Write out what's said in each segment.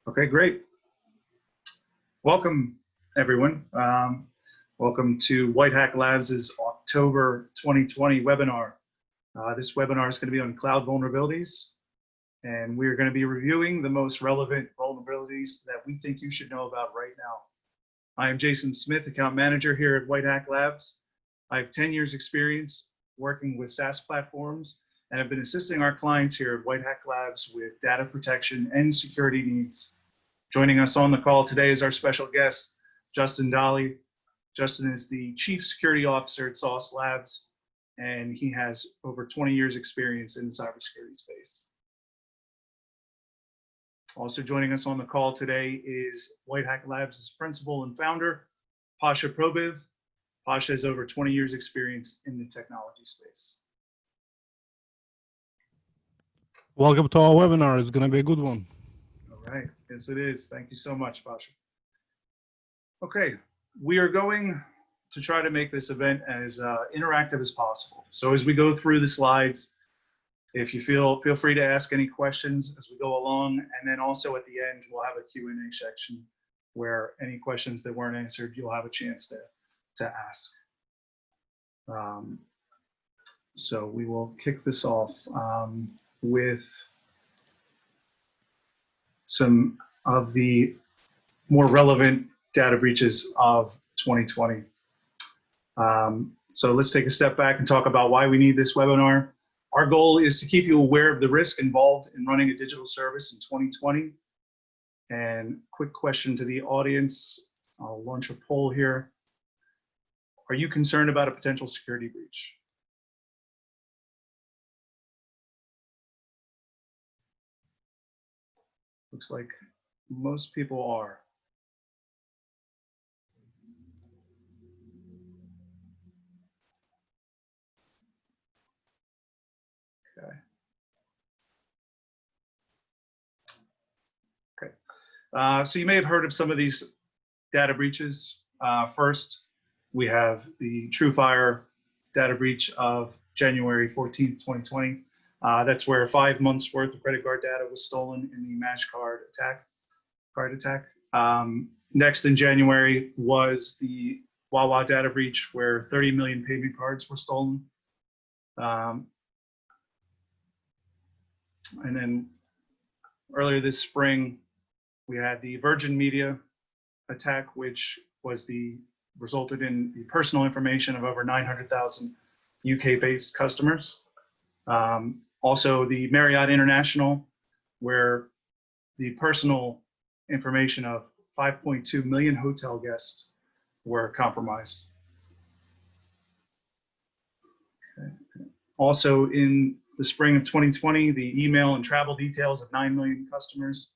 Okay, great. Welcome, everyone. Welcome to White Hat Labs' October 2020 webinar. This webinar is going to be on cloud vulnerabilities, and we're going to be reviewing the most relevant vulnerabilities that we think you should know about right now. I am Jason Smith, account manager here at White Hat Labs. I have 10 years experience working with SaaS platforms and have been assisting our clients here at White Hat Labs with data protection and security needs. Joining us on the call today is our special guest, Justin Dolly. Justin is the Chief Security Officer at Sauce Labs, and he has over 20 years experience in the cybersecurity space. Also joining us on the call today is White Hat Labs' principal and founder, Pasha Probiv. Pasha has over 20 years experience in the technology space. Welcome to our webinar. It's going to be a good one. All right. Yes, it is. Thank you so much, Pasha. Okay. We are going to try to make this event as interactive as possible. So as we go through the slides, if you feel free to ask any questions as we go along. And then also at the end, we'll have a Q&A section where any questions that weren't answered, you'll have a chance to ask. So we will kick this off with some of the more relevant data breaches of 2020. So let's take a step back and talk about why we need this webinar. Our goal is to keep you aware of the risk involved in running a digital service in 2020. And quick question to the audience, I'll launch a poll here. Are you concerned about a potential security breach? Looks like most people are. Okay. So you may have heard of some of these data breaches. First, we have the TrueFire data breach of January 14th, 2020. That's where 5 months worth of credit card data was stolen in the Match card attack. Next in January was the Wawa data breach where 30 million payment cards were stolen. And then earlier this spring, we had the Virgin Media attack, which resulted in the personal information of over 900,000 UK-based customers. Also, the Marriott International, where the personal information of 5.2 million hotel guests were compromised. Okay. Also, in the spring of 2020, the email and travel details of 9 million customers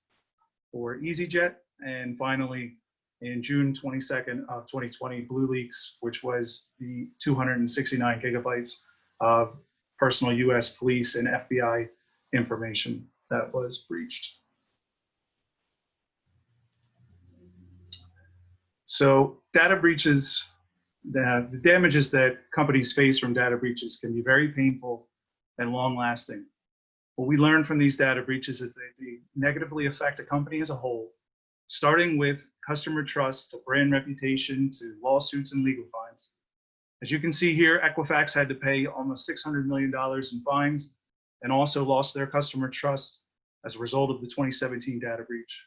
for EasyJet. And finally, in June 22nd of 2020, BlueLeaks, which was the 269 gigabytes of personal US police and FBI information that was breached. So data breaches, the damages that companies face from data breaches can be very painful and long lasting. What we learned from these data breaches is that they negatively affect a company as a whole, starting with customer trust to brand reputation to lawsuits and legal fines. As you can see here, Equifax had to pay almost $600 million in fines and also lost their customer trust as a result of the 2017 data breach.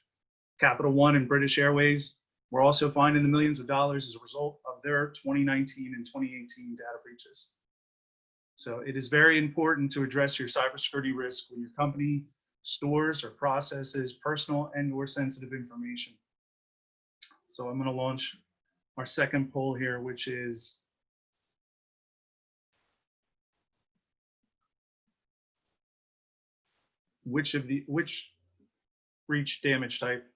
Capital One and British Airways were also fined in the millions of dollars as a result of their 2019 and 2018 data breaches. So it is very important to address your cybersecurity risk when your company stores or processes personal and/or sensitive information. So I'm going to launch our second poll here, which is which breach damage type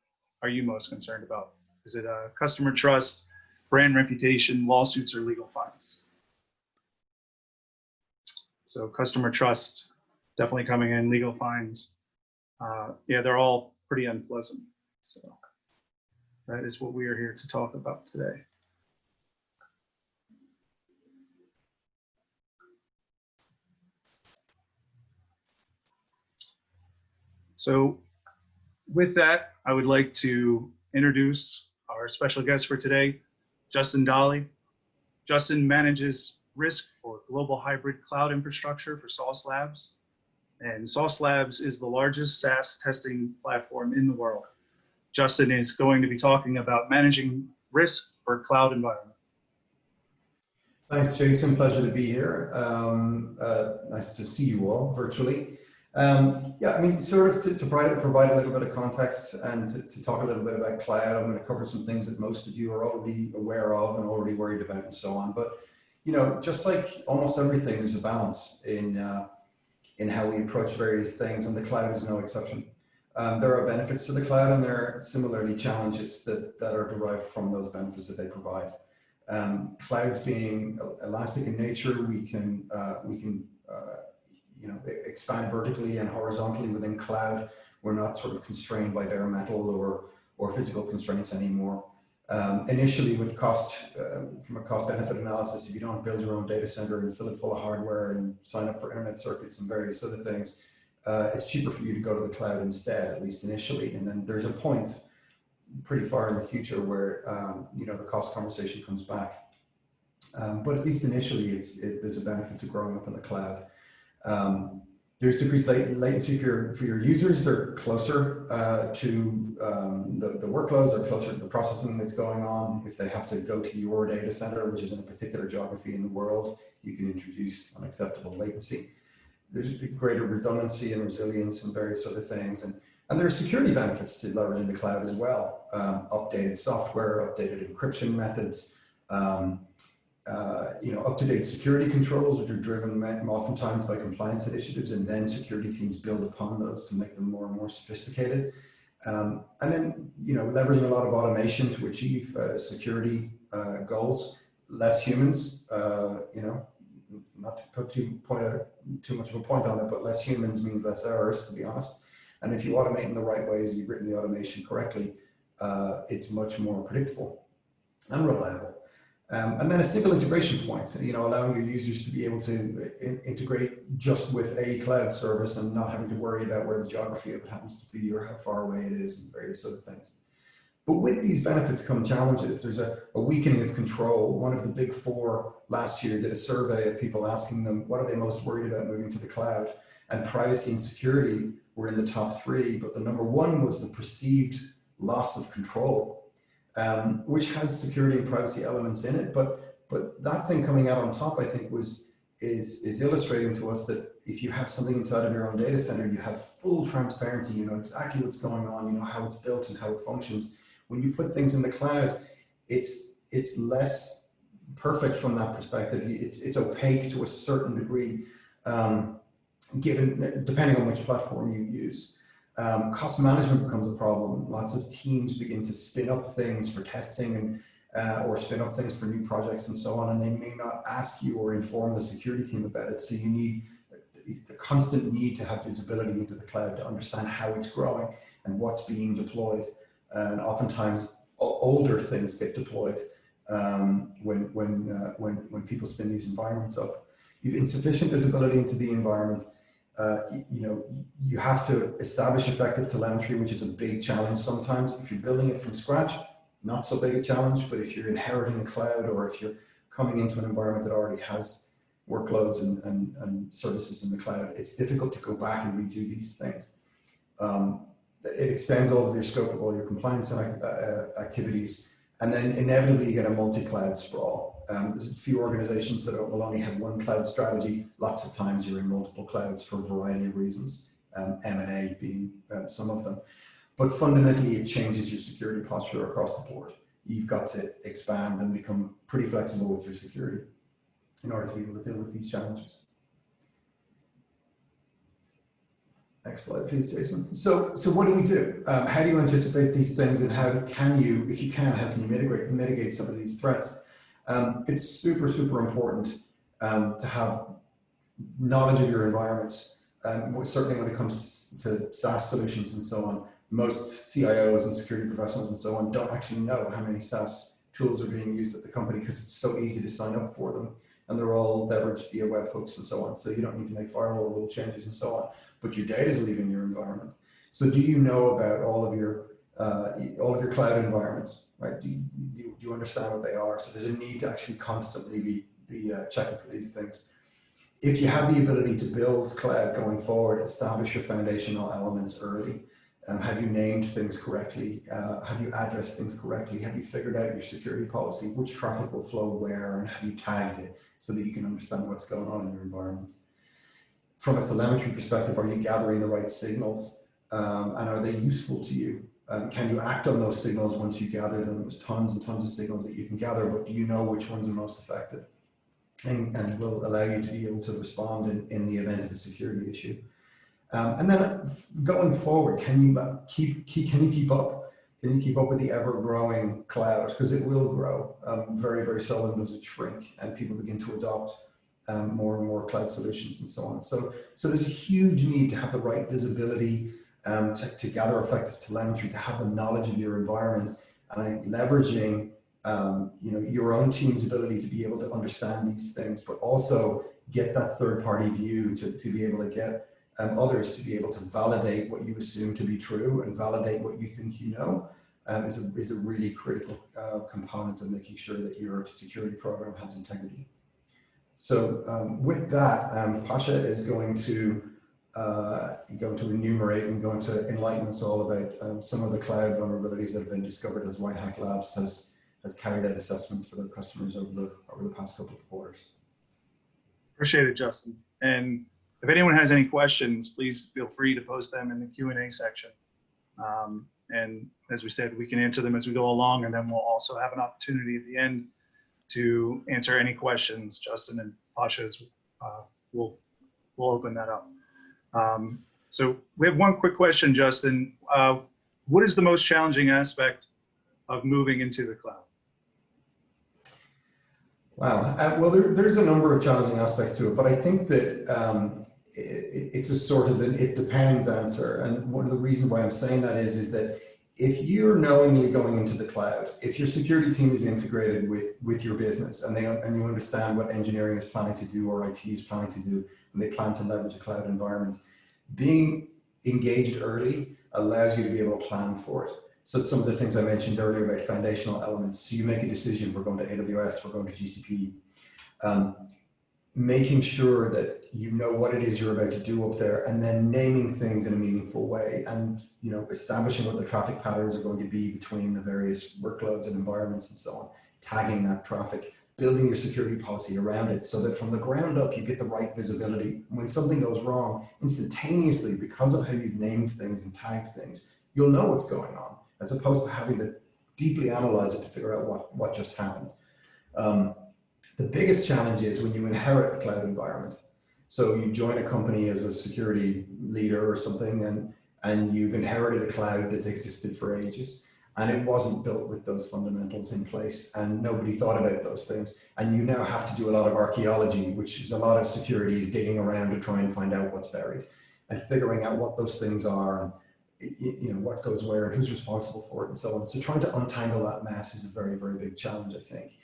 are you most concerned about? Is it customer trust, brand reputation, lawsuits, or legal fines? So customer trust, definitely coming in, legal fines. Yeah, they're all pretty unpleasant. So that is what we are here to talk about today. So with that, I would like to introduce our special guest for today, Justin Dolly. Justin manages risk for global hybrid cloud infrastructure for Sauce Labs. And Sauce Labs is the largest SaaS testing platform in the world. Justin is going to be talking about managing risk for cloud environment. Thanks, Jason. Pleasure to be here. Nice to see you all virtually. Yeah, I mean, sort of to provide a little bit of context and to talk a little bit about cloud. I'm going to cover some things that most of you are already aware of and already worried about and so on. But, you know, just like almost everything, there's a balance in how we approach various things, and the cloud is no exception. There are benefits to the cloud, and there are similarly challenges that are derived from those benefits that they provide. Clouds being elastic in nature, we can you know, expand vertically and horizontally within cloud. We're not sort of constrained by bare metal or physical constraints anymore. Initially, with cost, from a cost benefit analysis, if you don't build your own data center and fill it full of hardware and sign up for internet circuits and various other things, it's cheaper for you to go to the cloud instead, at least initially. And then there's a point pretty far in the future where you know, the cost conversation comes back. But at least initially, there's a benefit to growing up in the cloud. There's decreased latency for your users. They're closer to the workloads, they're closer to the processing that's going on. If they have to go to your data center, which is in a particular geography in the world, you can introduce unacceptable latency. There's greater redundancy and resilience and various other things. And there's security benefits to leveraging the cloud as well. Updated software, updated encryption methods, you know, up-to-date security controls, which are driven oftentimes by compliance initiatives, and then security teams build upon those to make them more and more sophisticated. And then, you know, leveraging a lot of automation to achieve security goals, less humans, you know, not to put too much of a point on it, but less humans means less errors, to be honest. And if you automate in the right ways, you've written the automation correctly, it's much more predictable and reliable. And then a single integration point, you know, allowing your users to be able to integrate just with a cloud service and not having to worry about where the geography of it happens to be or how far away it is and various other things. But with these benefits come challenges. There's a weakening of control. One of the big four last year did a survey of people asking them, what are they most worried about moving to the cloud? And privacy and security were in the top three, but the number one was the perceived loss of control. Which has security and privacy elements in it, but that thing coming out on top, I think, is illustrating to us that if you have something inside of your own data center, you have full transparency, you know exactly what's going on, you know how it's built and how it functions. When you put things in the cloud, it's less perfect from that perspective. It's opaque to a certain degree, depending on which platform you use. Cost management becomes a problem. Lots of teams begin to spin up things for testing and or spin up things for new projects and so on, and they may not ask you or inform the security team about it. So you need the constant need to have visibility into the cloud to understand how it's growing and what's being deployed. And oftentimes older things get deployed when people spin these environments up. You have insufficient visibility into the environment. You know, you have to establish effective telemetry, which is a big challenge sometimes. If you're building it from scratch, not so big a challenge, but if you're inheriting a cloud or if you're coming into an environment that already has workloads and services in the cloud, it's difficult to go back and redo these things. It extends all of your scope of all your compliance activities, and then inevitably you get a multi-cloud sprawl. There's a few organizations that will only have one cloud strategy. Lots of times you're in multiple clouds for a variety of reasons, M&A being some of them. But fundamentally, it changes your security posture across the board. You've got to expand and become pretty flexible with your security in order to be able to deal with these challenges. Next slide, please, Jason. So what do we do? How do you anticipate these things, and how can you, if you can, how can you mitigate some of these threats? It's super, super important to have knowledge of your environments. Certainly when it comes to SaaS solutions and so on, most CIOs and security professionals and so on don't actually know how many SaaS tools are being used at the company because it's so easy to sign up for them. And they're all leveraged via webhooks and so on. So you don't need to make firewall rule changes and so on. But your data is leaving your environment. So do you know about all of your cloud environments, right? Do you understand what they are? So there's a need to actually constantly be checking for these things. If you have the ability to build cloud going forward, establish your foundational elements early. Have you named things correctly? Have you addressed things correctly? Have you figured out your security policy? Which traffic will flow where, and have you tagged it so that you can understand what's going on in your environment? From a telemetry perspective, are you gathering the right signals? And are they useful to you? Can you act on those signals once you gather them? There's tons and tons of signals that you can gather, but do you know which ones are most effective? And will allow you to be able to respond in the event of a security issue. And then going forward, can you keep up? Can you keep up with the ever-growing cloud? Because it will grow. Very, very seldom does it shrink, and people begin to adopt more and more cloud solutions and so on. So there's a huge need to have the right visibility, to gather effective telemetry, to have the knowledge of your environment, and leveraging your own team's ability to be able to understand these things, but also get that third-party view to be able to get others to be able to validate what you assume to be true and validate what you think you know, is a really critical component of making sure that your security program has integrity. So with that, Pasha is going to enumerate and going to enlighten us all about some of the cloud vulnerabilities that have been discovered as White Hat Labs has carried out assessments for their customers over the past couple of quarters. Appreciate it, Justin. And if anyone has any questions, please feel free to post them in the Q&A section. And as we said, we can answer them as we go along, and then we'll also have an opportunity at the end to answer any questions. Justin and Pasha will open that up. So we have one quick question, Justin. What is the most challenging aspect of moving into the cloud? Wow. Well, there's a number of challenging aspects to it, but I think that it's a sort of an it depends answer. And one of the reasons why I'm saying that is that if you're knowingly going into the cloud, if your security team is integrated with your business and you understand what engineering is planning to do or IT is planning to do, and they plan to leverage a cloud environment, being engaged early allows you to be able to plan for it. So some of the things I mentioned earlier about foundational elements. So you make a decision, we're going to AWS, we're going to GCP. Making sure that you know what it is you're about to do up there, and then naming things in a meaningful way, and establishing what the traffic patterns are going to be between the various workloads and environments and so on, tagging that traffic, building your security policy around it so that from the ground up you get the right visibility. When something goes wrong, instantaneously, because of how you've named things and tagged things, you'll know what's going on, as opposed to having to deeply analyze it to figure out what just happened. The biggest challenge is when you inherit a cloud environment. So you join a company as a security leader or something, and you've inherited a cloud that's existed for ages, and it wasn't built with those fundamentals in place, and nobody thought about those things. And you now have to do a lot of archaeology, which is a lot of security digging around to try and find out what's buried and figuring out what those things are, and what goes where and who's responsible for it and so on. So trying to untangle that mess is a very, very big challenge, I think.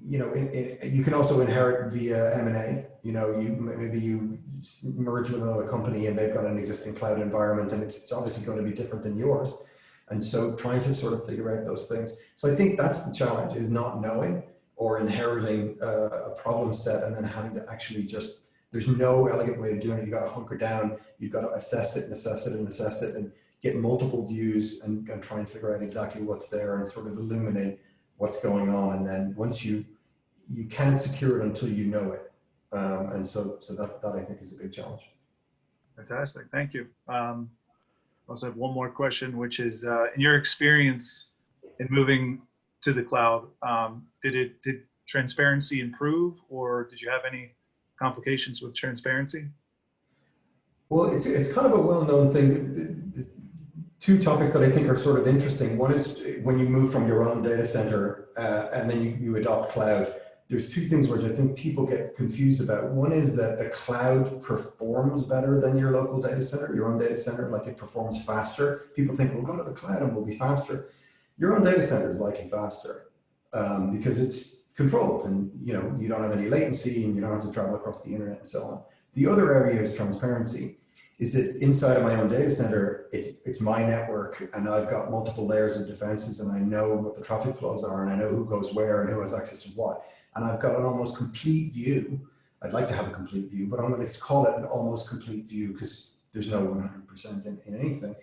You can also inherit via M&A. Maybe you merge with another company and they've got an existing cloud environment, and it's obviously going to be different than yours. And so trying to sort of figure out those things. So I think that's the challenge, is not knowing or inheriting a problem set and then having to actually there's no elegant way of doing it. You've got to hunker down. You've got to assess it and assess it and assess it and get multiple views and try and figure out exactly what's there and sort of illuminate what's going on. And then once you can't secure it until you know it. And so that I think is a big challenge. Fantastic, thank you. I also have one more question, which is, in your experience in moving to the cloud, did transparency improve, or did you have any complications with transparency? Well, it's kind of a well-known thing. The two topics that I think are sort of interesting. One is when you move from your own data center and then you adopt cloud. There's two things which I think people get confused about. One is that the cloud performs better than your local data center, your own data center, like it performs faster. People think, we'll go to the cloud and we'll be faster. Your own data center is likely faster because it's controlled, and you don't have any latency and you don't have to travel across the internet and so on. The other area is transparency. Is that inside of my own data center, it's my network, and I've got multiple layers of defenses, and I know what the traffic flows are, and I know who goes where and who has access to what. And I've got an almost complete view. I'd like to have a complete view, but I'm going to call it an almost complete view because there's no 100% in anything.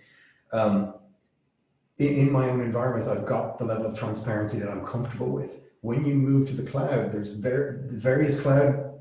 In my own environment, I've got the level of transparency that I'm comfortable with. When you move to the cloud, there's various cloud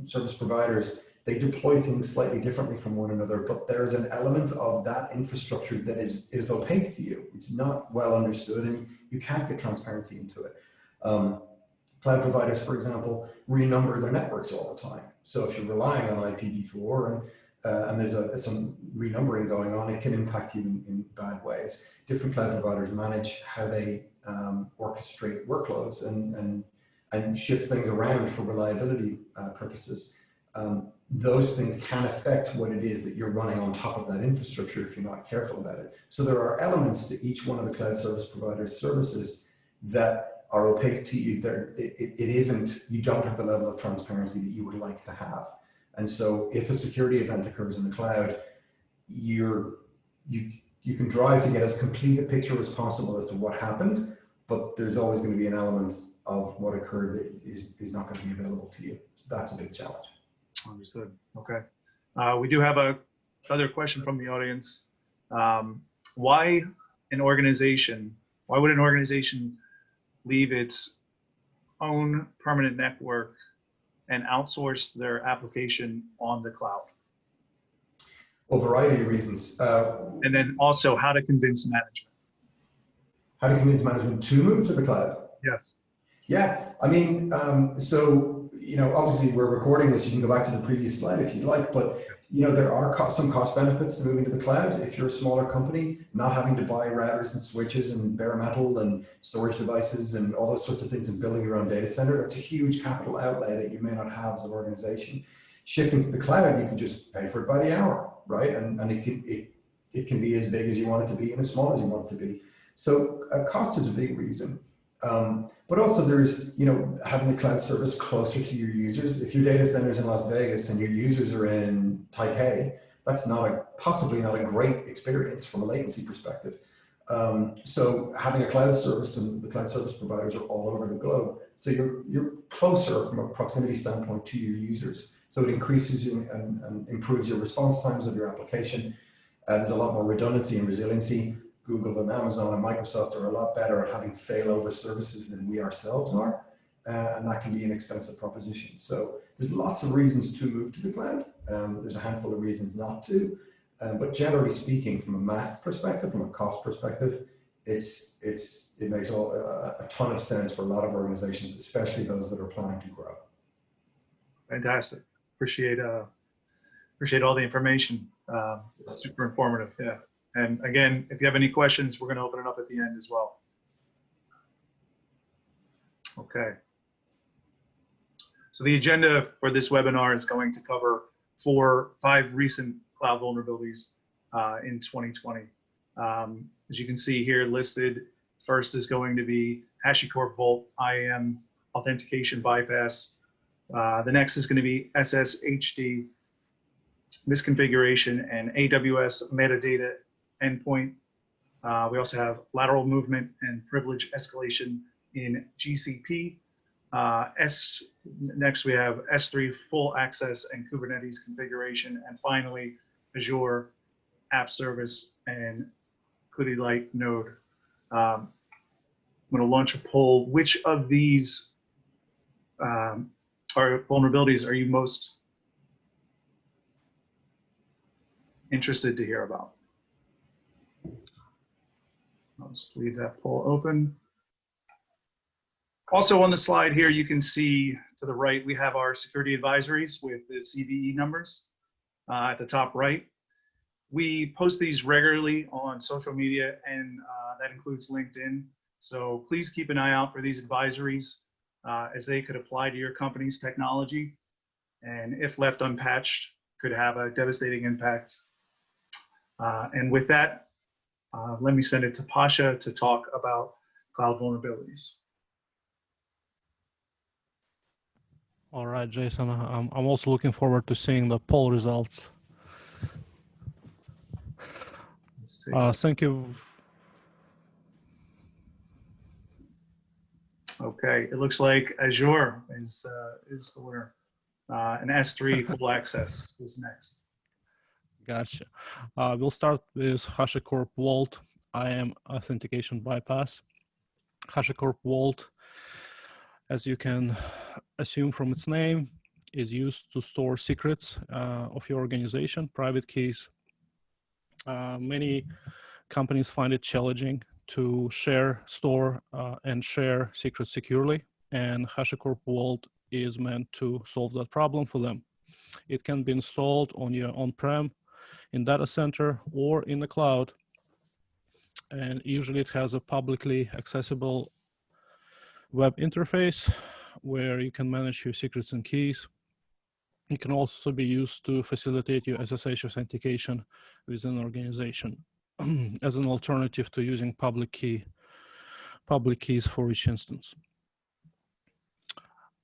service providers. They deploy things slightly differently from one another, but there's an element of that infrastructure that is opaque to you. It's not well understood, and you can't get transparency into it. Cloud providers, for example, renumber their networks all the time. So if you're relying on IPv4 and there's some renumbering going on, it can impact you in bad ways. Different cloud providers manage how they orchestrate workloads and shift things around for reliability purposes. Those things can affect what it is that you're running on top of that infrastructure if you're not careful about it. So there are elements to each one of the cloud service providers' services that are opaque to you. You don't have the level of transparency that you would like to have. And so if a security event occurs in the cloud, you can drive to get as complete a picture as possible as to what happened, but there's always going to be an element of what occurred that is not going to be available to you. So that's a big challenge. Understood. Okay. We do have another question from the audience. Why would an organization leave its own permanent network and outsource their application on the cloud? Well, a variety of reasons. And then also how to convince management. How to convince management to move to the cloud? Yes. Yeah, I mean, so, obviously we're recording this. You can go back to the previous slide if you'd like, but, there are some cost benefits to moving to the cloud. If you're a smaller company, not having to buy routers and switches and bare metal and storage devices and all those sorts of things and building your own data center, that's a huge capital outlay that you may not have as an organization. Shifting to the cloud, you can just pay for it by the hour, right? And it can be as big as you want it to be and as small as you want it to be. So cost is a big reason. But also there's, having the cloud service closer to your users. If your data center is in Las Vegas and your users are in Taipei, that's possibly not a great experience from a latency perspective. So having a cloud service, and the cloud service providers are all over the globe, so you're closer from a proximity standpoint to your users. So it increases you and improves your response times of your application. There's a lot more redundancy and resiliency. Google and Amazon and Microsoft are a lot better at having failover services than we ourselves are. And that can be an expensive proposition. So there's lots of reasons to move to the cloud. There's a handful of reasons not to. But generally speaking, from a math perspective, from a cost perspective, it makes a ton of sense for a lot of organizations, especially those that are planning to grow. Fantastic. Appreciate all the information. Super informative. Yeah. And again, if you have any questions, we're going to open it up at the end as well. Okay. So the agenda for this webinar is going to cover 5 recent cloud vulnerabilities in 2020. As you can see here listed, first is going to be HashiCorp Vault IAM Authentication Bypass. The next is going to be SSHD Misconfiguration and AWS Metadata Endpoint. We also have lateral movement and privilege escalation in GCP. Next we have S3 full access and Kubernetes configuration. And finally, Azure AppService and KuduLite node. I'm going to launch a poll. Which of these vulnerabilities are you most interested to hear about? I'll just leave that poll open. Also on the slide here, you can see to the right, we have our security advisories with the CVE numbers at the top right. We post these regularly on social media, and that includes LinkedIn. So please keep an eye out for these advisories as they could apply to your company's technology, and if left unpatched, could have a devastating impact. And with that, let me send it to Pasha to talk about cloud vulnerabilities. All right, Jason. I'm also looking forward to seeing the poll results. Let's take a look. Thank you. Okay, it looks like Azure is the winner. And S3 full access is next. Gotcha. We'll start with HashiCorp Vault IAM Authentication Bypass. HashiCorp Vault, as you can assume from its name, is used to store secrets of your organization, private keys. Many companies find it challenging to share, store, and share secrets securely, and HashiCorp Vault is meant to solve that problem for them. It can be installed on your on-prem, in data center, or in the cloud, and usually it has a publicly accessible web interface where you can manage your secrets and keys. It can also be used to facilitate your SSH authentication within an organization as an alternative to using public keys for each instance.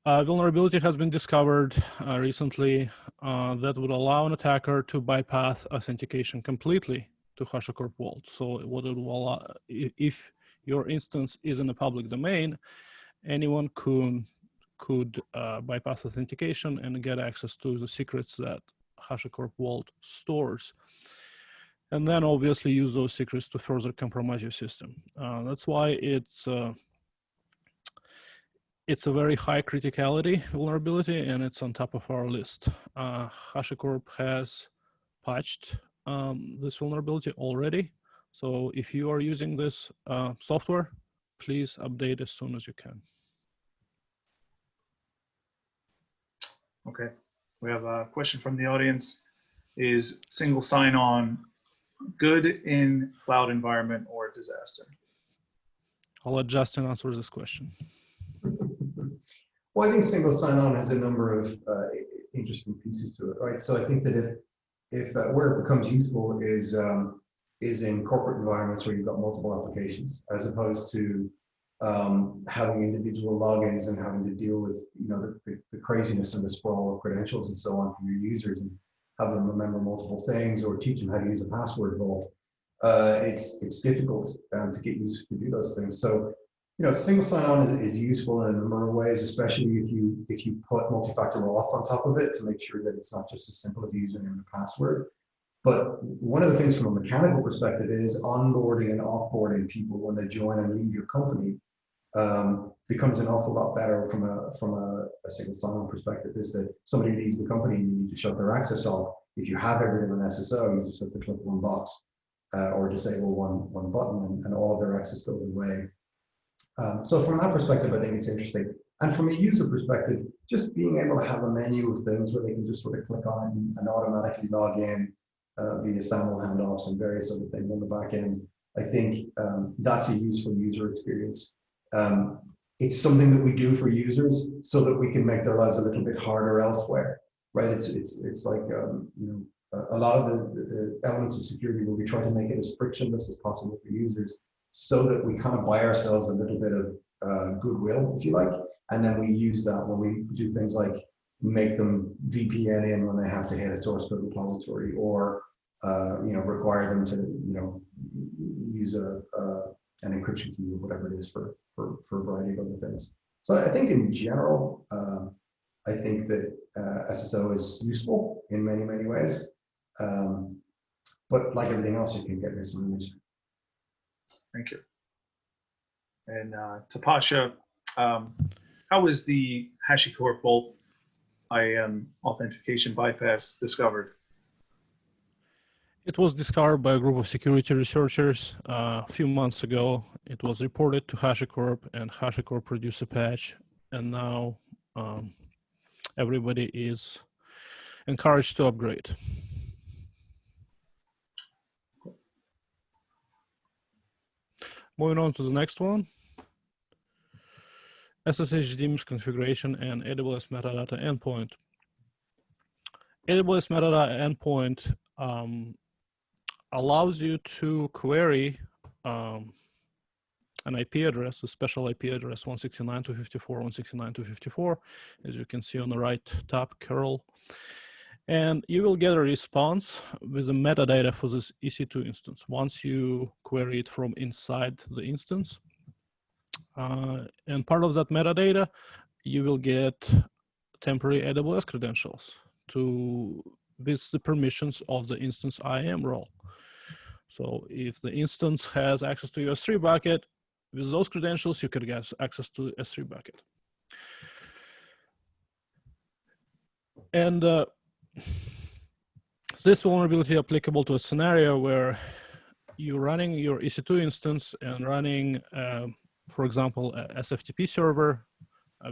Vulnerability has been discovered recently that would allow an attacker to bypass authentication completely to HashiCorp Vault. So what it will allow, if your instance is in a public domain, anyone could bypass authentication and get access to the secrets that HashiCorp Vault stores. And then obviously use those secrets to further compromise your system. That's why it's a very high criticality vulnerability, and it's on top of our list. HashiCorp has patched this vulnerability already. So if you are using this software, please update as soon as you can. Okay, we have a question from the audience. Is single sign-on good in cloud environment or a disaster? I'll let Justin answer this question. Well, I think single sign-on has a number of interesting pieces to it, right? So I think that if where it becomes useful is in corporate environments where you've got multiple applications, as opposed to having individual logins and having to deal with the craziness and the sprawl of credentials and so on from your users, and have them remember multiple things or teach them how to use a password vault. It's difficult to get users to do those things. So single sign-on is useful in a number of ways, especially if you put multi-factor auth on top of it to make sure that it's not just as simple as a username and a password. But one of the things from a mechanical perspective is onboarding and offboarding people when they join and leave your company becomes an awful lot better from a single sign-on perspective. Is that somebody leaves the company and you need to shut their access off. If you have everything on SSO, you just have to click one box or disable one button, and all of their access goes away. So from that perspective, I think it's interesting. And from a user perspective, just being able to have a menu of things where they can just sort of click on and automatically log in via SAML handoffs and various other things on the back end, I think that's a useful user experience. It's something that we do for users so that we can make their lives a little bit harder elsewhere, right? It's like a lot of the elements of security where we try to make it as frictionless as possible for users, so that we kind of buy ourselves a little bit of goodwill, if you like, and then we use that when we do things like make them VPN in when they have to hit a source code repository, or require them to use an encryption key or whatever it is for a variety of other things. So I think in general, I think that SSO is useful in many ways, but like everything else, it can get mismanaged. Thank you. And Tapasha, how was the HashiCorp Vault IAM authentication bypass discovered? It was discovered by a group of security researchers a few months ago. It was reported to HashiCorp, and HashiCorp produced a patch, and now everybody is encouraged to upgrade. Moving on to the next one. SSHD misconfiguration and AWS Metadata Endpoint. AWS Metadata Endpoint allows you to query an IP address, a special IP address 169.254.169.254, as you can see on the right top curl. And you will get a response with the metadata for this EC2 instance once you query it from inside the instance. And part of that metadata, you will get temporary AWS credentials with the permissions of the instance IAM role. So if the instance has access to your S3 bucket, with those credentials, you could get access to S3 bucket. And this vulnerability applicable to a scenario where you're running your EC2 instance and running, for example, a SFTP server,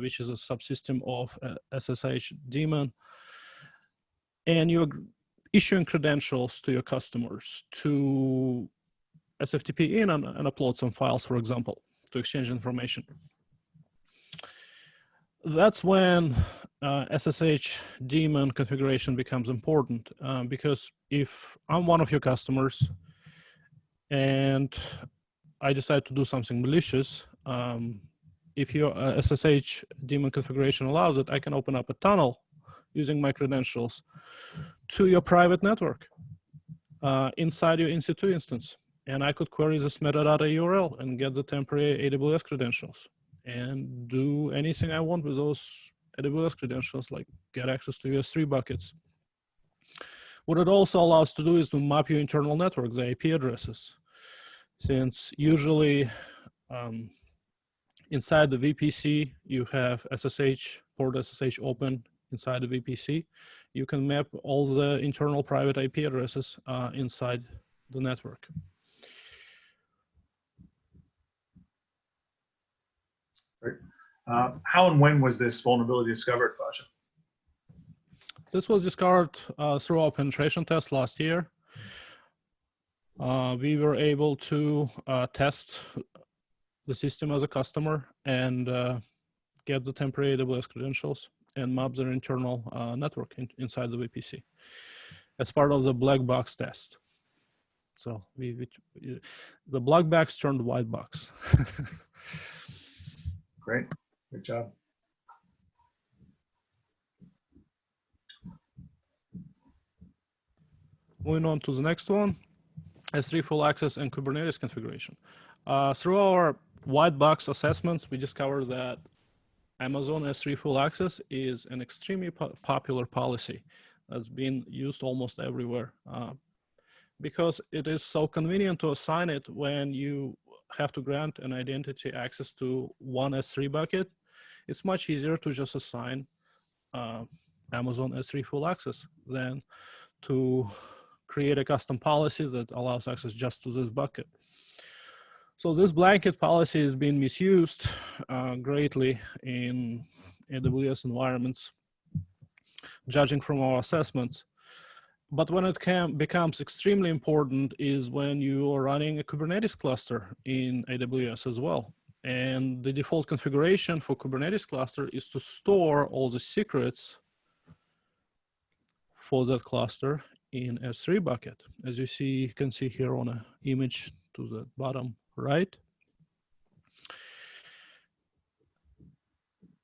which is a subsystem of SSH daemon, and you're issuing credentials to your customers to SFTP in and upload some files, for example, to exchange information. That's when SSH daemon configuration becomes important, because if I'm one of your customers and I decide to do something malicious, if your SSH daemon configuration allows it, I can open up a tunnel using my credentials to your private network inside your EC2 instance. And I could query this metadata URL and get the temporary AWS credentials and do anything I want with those AWS credentials, like get access to your S3 buckets. What it also allows to do is to map your internal network, the IP addresses. Since usually inside the VPC, you have SSH, port SSH open inside the VPC. You can map all the internal private IP addresses inside the network. Right. How and when was this vulnerability discovered, Pasha? This was discovered through our penetration test last year. We were able to test the system as a customer and get the temporary AWS credentials and map their internal network inside the VPC as part of the black box test. So the black box turned white box. Great, good job. Moving on to the next one, S3 full access and Kubernetes configuration. Through our white box assessments, we discovered that Amazon S3 full access is an extremely popular policy that's been used almost everywhere because it is so convenient to assign it when you have to grant an identity access to one S3 bucket. It's much easier to just assign Amazon S3 full access than to create a custom policy that allows access just to this bucket. So this blanket policy has been misused greatly in AWS environments, judging from our assessments. But when it becomes extremely important is when you are running a Kubernetes cluster in AWS as well. And the default configuration for Kubernetes cluster is to store all the secrets for that cluster in S3 bucket, as you can see here on an image to the bottom right.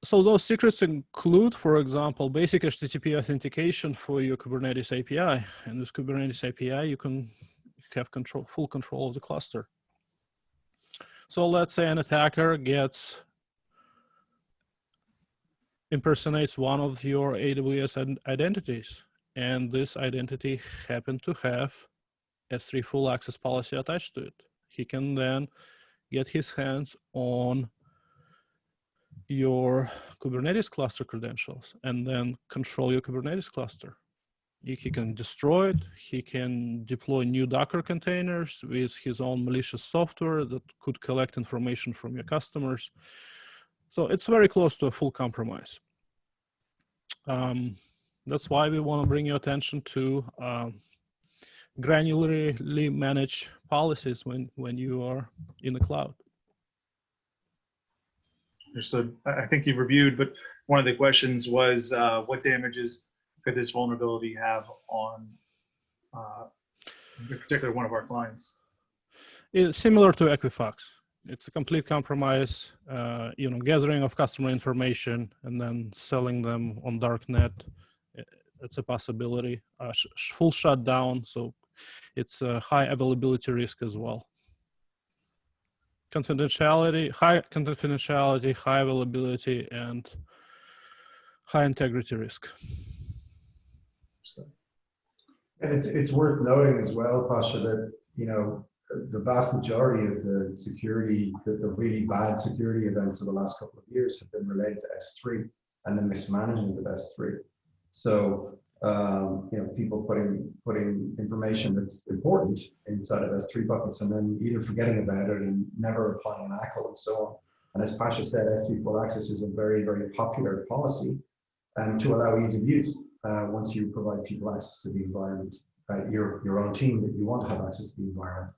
So those secrets include, for example, basic HTTP authentication for your Kubernetes API. And this Kubernetes API, you can have full control of the cluster. So let's say an attacker impersonates one of your AWS identities, and this identity happened to have S3 full access policy attached to it. He can then get his hands on your Kubernetes cluster credentials and then control your Kubernetes cluster. He can destroy it. He can deploy new Docker containers with his own malicious software that could collect information from your customers. So it's very close to a full compromise. That's why we want to bring your attention to granularly manage policies when you are in the cloud. Understood. I think you've reviewed, but one of the questions was what damages could this vulnerability have on, in particular, one of our clients? It's similar to Equifax. it's a complete compromise, gathering of customer information and then selling them on darknet. It's a possibility. Full shutdown, so it's a high availability risk as well. High confidentiality, high availability, and high integrity risk. And it's worth noting as well, Pasha, that the vast majority of the security, the really bad security events of the last couple of years have been related to S3 and the mismanagement of S3. So people putting information that's important inside of S3 buckets and then either forgetting about it and never applying an ACL and so on. And as Pasha said, S3 full access is a very, very popular policy to allow ease of use once you provide people access to the environment, your own team that you want to have access to the environment.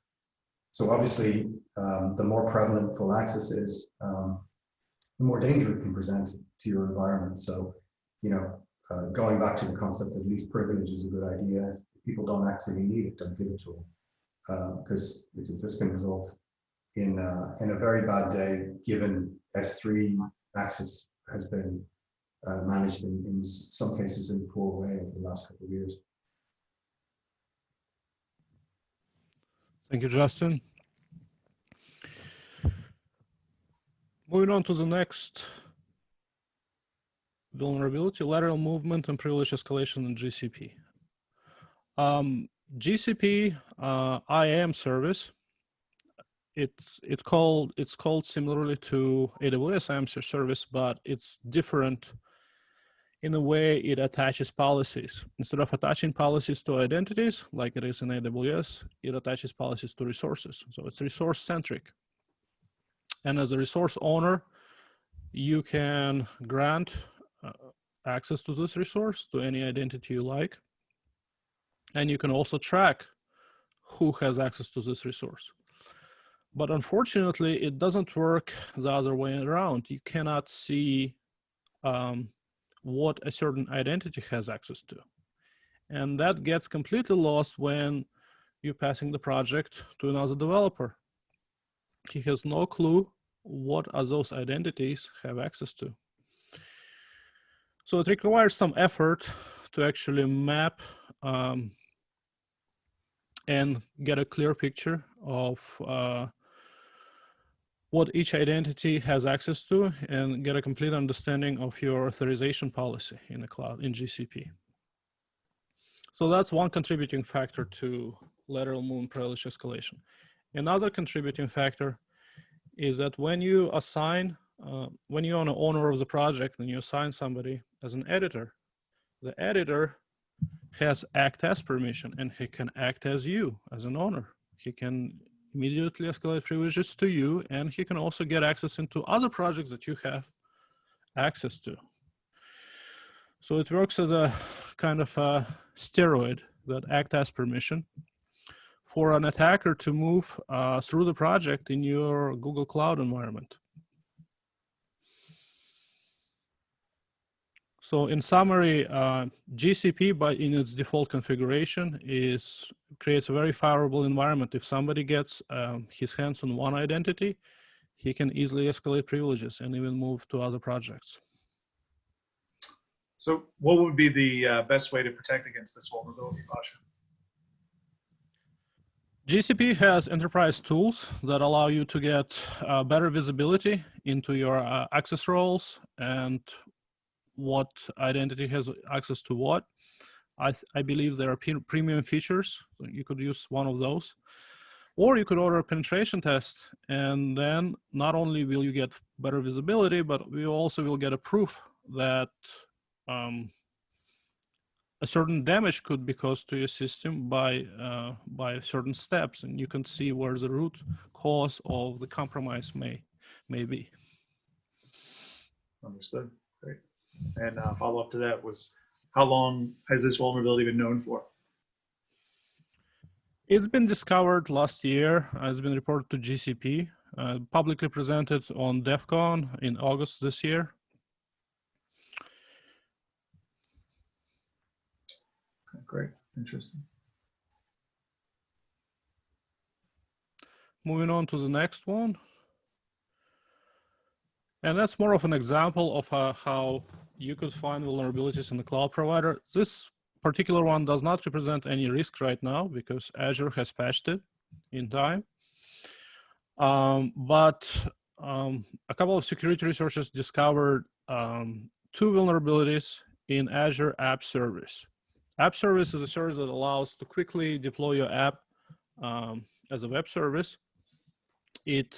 So obviously, the more prevalent full access is, the more danger it can present to your environment. So, going back to the concept of least privilege is a good idea. If people don't actually need it, don't give it to them, because this can result in a very bad day, given S3 access has been managed in some cases in a poor way over the last couple of years. Thank you, Justin. Moving on to the next vulnerability, lateral movement and privilege escalation in GCP. GCP IAM service, it's called similarly to AWS IAM service, but it's different in a way it attaches policies. Instead of attaching policies to identities, like it is in AWS, it attaches policies to resources. So it's resource centric. And as a resource owner, you can grant access to this resource to any identity you like. And you can also track who has access to this resource. But unfortunately, it doesn't work the other way around. You cannot see what a certain identity has access to. And that gets completely lost when you're passing the project to another developer. He has no clue what are those identities have access to. So it requires some effort to actually map and get a clear picture of what each identity has access to and get a complete understanding of your authorization policy in the cloud, in GCP. So that's one contributing factor to lateral movement privilege escalation. Another contributing factor is that when you assign, when you're an owner of the project and you assign somebody as an editor, the editor has act as permission and he can act as you, as an owner. He can immediately escalate privileges to you, and he can also get access into other projects that you have access to. So it works as a kind of a steroid that act as permission for an attacker to move through the project in your Google Cloud environment. So in summary, GCP, in its default configuration, creates a very favorable environment. If somebody gets his hands on one identity, he can easily escalate privileges and even move to other projects. So what would be the best way to protect against this vulnerability, Pasha? GCP has enterprise tools that allow you to get better visibility into your access roles and what identity has access to what. I believe there are premium features. So you could use one of those. Or you could order a penetration test, and then not only will you get better visibility, but we also will get a proof that a certain damage could be caused to your system by certain steps, and you can see where the root cause of the compromise may be. Understood. Great. And follow up to that was, how long has this vulnerability been known for? It's been discovered last year. It's been reported to GCP, publicly presented on DEF CON in August this year. Okay, great. Interesting. Moving on to the next one. And that's more of an example of how you could find vulnerabilities in the cloud provider. This particular one does not represent any risk right now because Azure has patched it in time. But a couple of security researchers discovered 2 vulnerabilities in Azure AppService. AppService is a service that allows to quickly deploy your app as a web service. It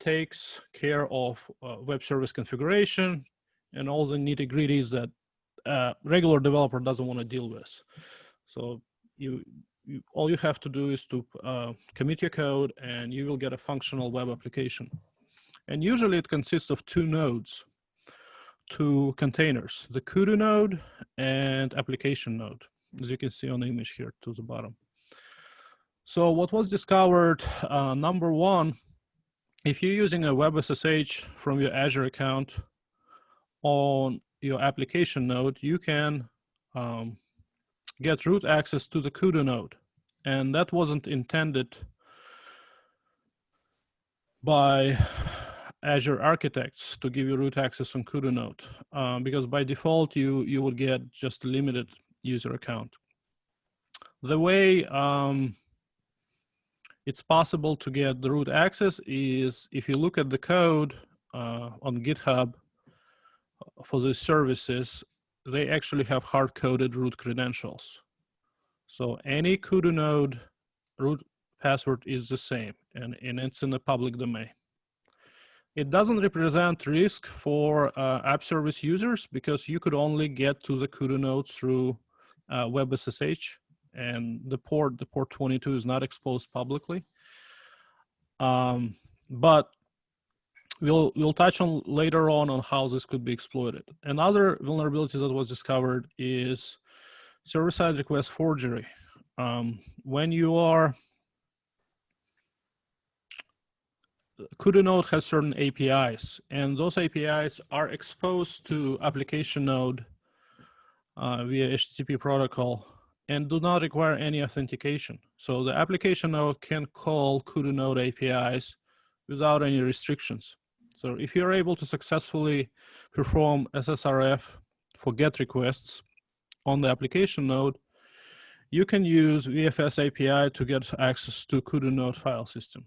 takes care of web service configuration and all the nitty-gritties that a regular developer doesn't want to deal with. So all you have to do is to commit your code and you will get a functional web application. And usually it consists of 2 nodes, 2 containers, the Kudu node and application node, as you can see on the image here to the bottom. So what was discovered, number 1, if you're using a web SSH from your Azure account on your application node, you can get root access to the Kudu node. And that wasn't intended by Azure architects to give you root access on Kudu node, because by default, you would get just a limited user account. The way it's possible to get the root access is if you look at the code on GitHub for these services, they actually have hard-coded root credentials. So any Kudu node root password is the same, and it's in the public domain. It doesn't represent risk for AppService users because you could only get to the Kudu node through WebSSH, and the port 22 is not exposed publicly. But we'll touch on later on how this could be exploited. Another vulnerability that was discovered is server-side request forgery. When you are Kudu node has certain APIs, and those APIs are exposed to application node via HTTP protocol and do not require any authentication. So the application node can call Kudu node APIs without any restrictions. So if you're able to successfully perform SSRF for GET requests on the application node, you can use VFS API to get access to Kudu node file system.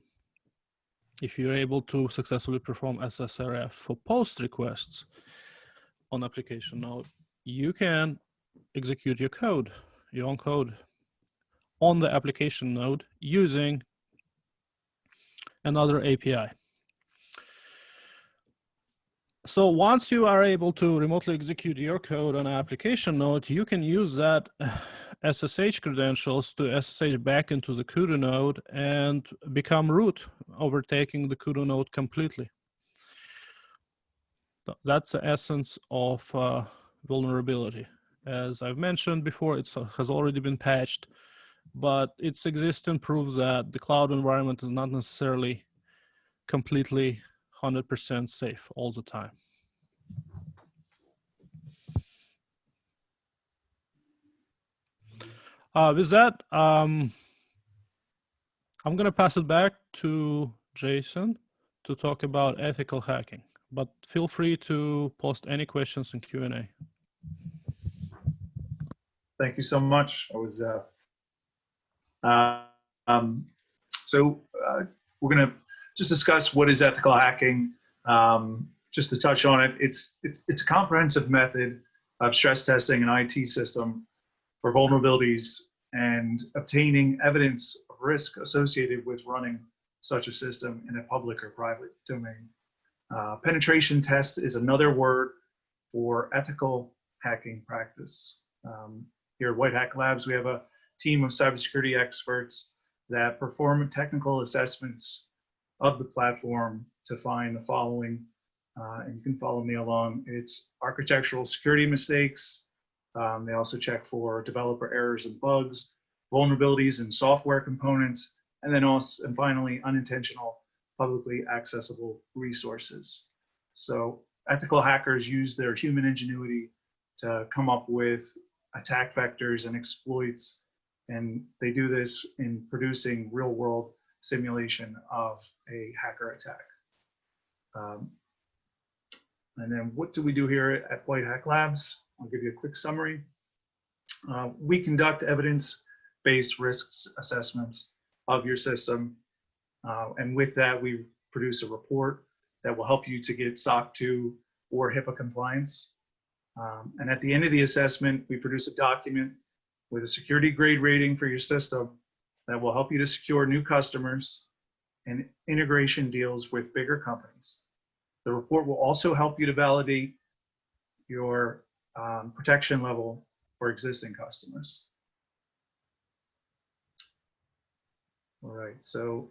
If you're able to successfully perform SSRF for post requests on application node, you can execute your code, your own code on the application node using another API. So once you are able to remotely execute your code on an application node, you can use that SSH credentials to SSH back into the Kudu node and become root, overtaking the Kudu node completely. That's the essence of vulnerability. As I've mentioned before, it has already been patched, but its existence proves that the cloud environment is not necessarily completely 100% safe all the time. With that, I'm going to pass it back to Jason to talk about ethical hacking, but feel free to post any questions in Q&A. Thank you so much. I was we're going to just discuss what is ethical hacking. Just to touch on it, it's a comprehensive method of stress testing an IT system for vulnerabilities and obtaining evidence of risk associated with running such a system in a public or private domain. Penetration test is another word for ethical hacking practice. Here at White Hat Labs, we have a team of cybersecurity experts that perform technical assessments of the platform to find the following, and you can follow me along. It's architectural security mistakes. They also check for developer errors and bugs, vulnerabilities in software components, and then also, and finally, unintentional publicly accessible resources. So ethical hackers use their human ingenuity to come up with attack vectors and exploits, and they do this in producing real-world simulation of a hacker attack. And then what do we do here at White Hat Labs? I'll give you a quick summary. We conduct evidence-based risk assessments of your system. And with that, we produce a report that will help you to get SOC 2 or HIPAA compliance. And at the end of the assessment, we produce a document with a security grade rating for your system that will help you to secure new customers and integration deals with bigger companies. The report will also help you to validate your protection level for existing customers. All right, so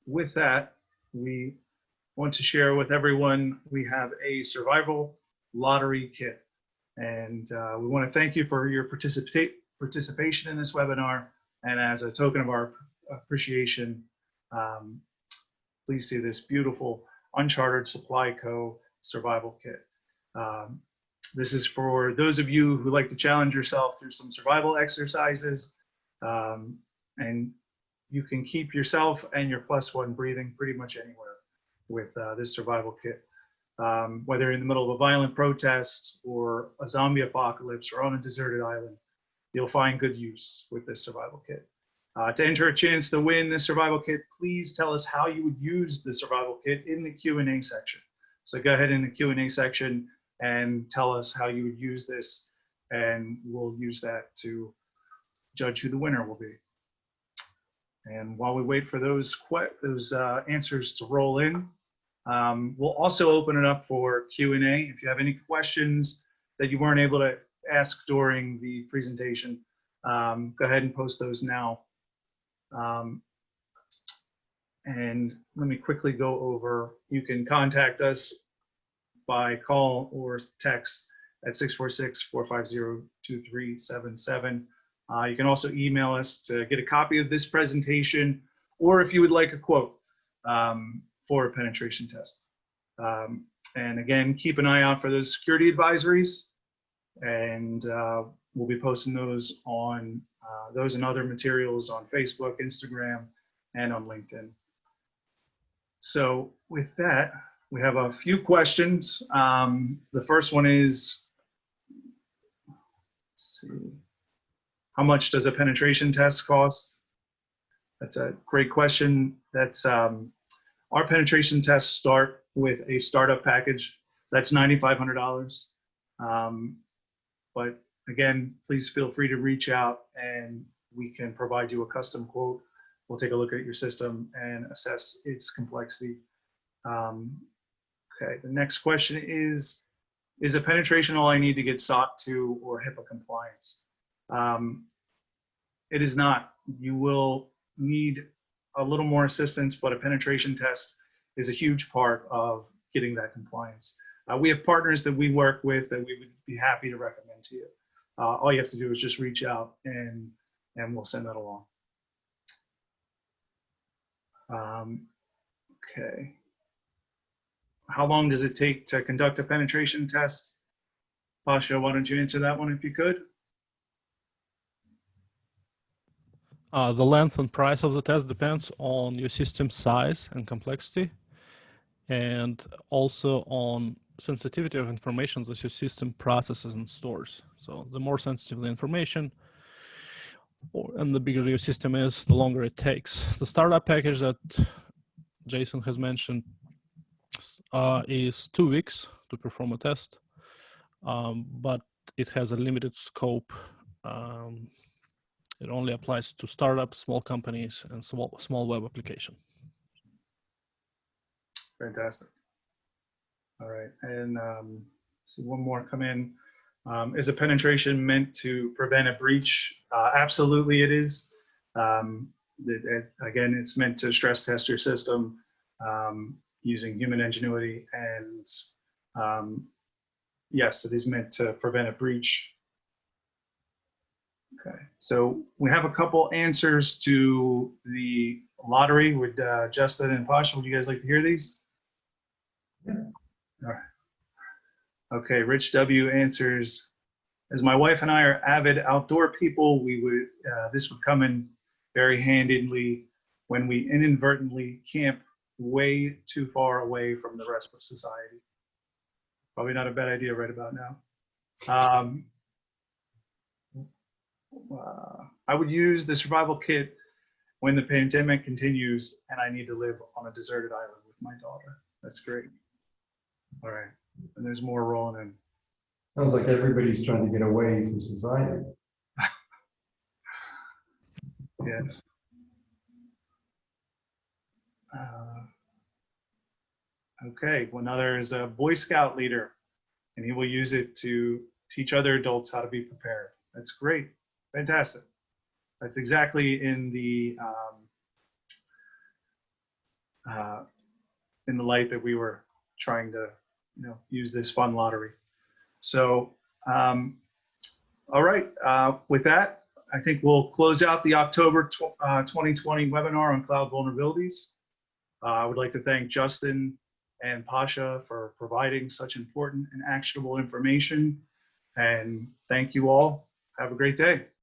with that, we want to share with everyone, we have a survival lottery kit. And we want to thank you for your participation in this webinar. And as a token of our appreciation, please see this beautiful Uncharted Supply Co. survival kit. This is for those of you who like to challenge yourself through some survival exercises. And you can keep yourself and your +1 breathing pretty much anywhere with this survival kit. Whether in the middle of a violent protest or a zombie apocalypse or on a deserted island, you'll find good use with this survival kit. To enter a chance to win this survival kit, please tell us how you would use the survival kit in the Q&A section. So go ahead in the Q&A section and tell us how you would use this, and we'll use that to judge who the winner will be. And while we wait for those answers to roll in, we'll also open it up for Q&A. If you have any questions that you weren't able to ask during the presentation, go ahead and post those now. And let me quickly go over, you can contact us by call or text at 646-450-2377. You can also email us to get a copy of this presentation, or if you would like a quote for a penetration test. And again, keep an eye out for those security advisories, and we'll be posting those on those and other materials on Facebook, Instagram, and on LinkedIn. So with that, we have a few questions. The first one is, let's see, how much does a penetration test cost? That's a great question. That's our penetration tests start with a startup package. That's $9,500. But again, please feel free to reach out and we can provide you a custom quote. We'll take a look at your system and assess its complexity. Okay, the next question is a penetration all I need to get SOC 2 or HIPAA compliance? It is not. You will need a little more assistance, but a penetration test is a huge part of getting that compliance. We have partners that we work with that we would be happy to recommend to you. All you have to do is just reach out and we'll send that along. Okay. How long does it take to conduct a penetration test? Pasha, why don't you answer that one if you could? The length and price of the test depends on your system size and complexity, and also on sensitivity of information that your system processes and stores. So the more sensitive the information, and the bigger your system is, the longer it takes. The startup package that Jason has mentioned is 2 weeks to perform a test, but it has a limited scope. It only applies to startups, small companies, and small web application. Fantastic. All right, and see one more come in. Is a penetration meant to prevent a breach? Absolutely it is. Again, it's meant to stress test your system using human ingenuity, and yes, it is meant to prevent a breach. Okay, so we have a couple answers to the lottery. Would Justin and Pasha, would you guys like to hear these? Yeah. All right. Okay, Rich W answers, as my wife and I are avid outdoor people, we would this would come in very handily when we inadvertently camp way too far away from the rest of society. Probably not a bad idea right about now. I would use the survival kit when the pandemic continues and I need to live on a deserted island with my daughter. That's great. All right. And there's more rolling in. Sounds like everybody's trying to get away from society. Yes. Okay. Well, another is a Boy Scout leader, and he will use it to teach other adults how to be prepared. That's great. Fantastic. That's exactly in the light that we were trying to, use this fun lottery. So, all right. With that, I think we'll close out the October 2020 webinar on cloud vulnerabilities. I would like to thank Justin and Pasha for providing such important and actionable information. And thank you all. Have a great day.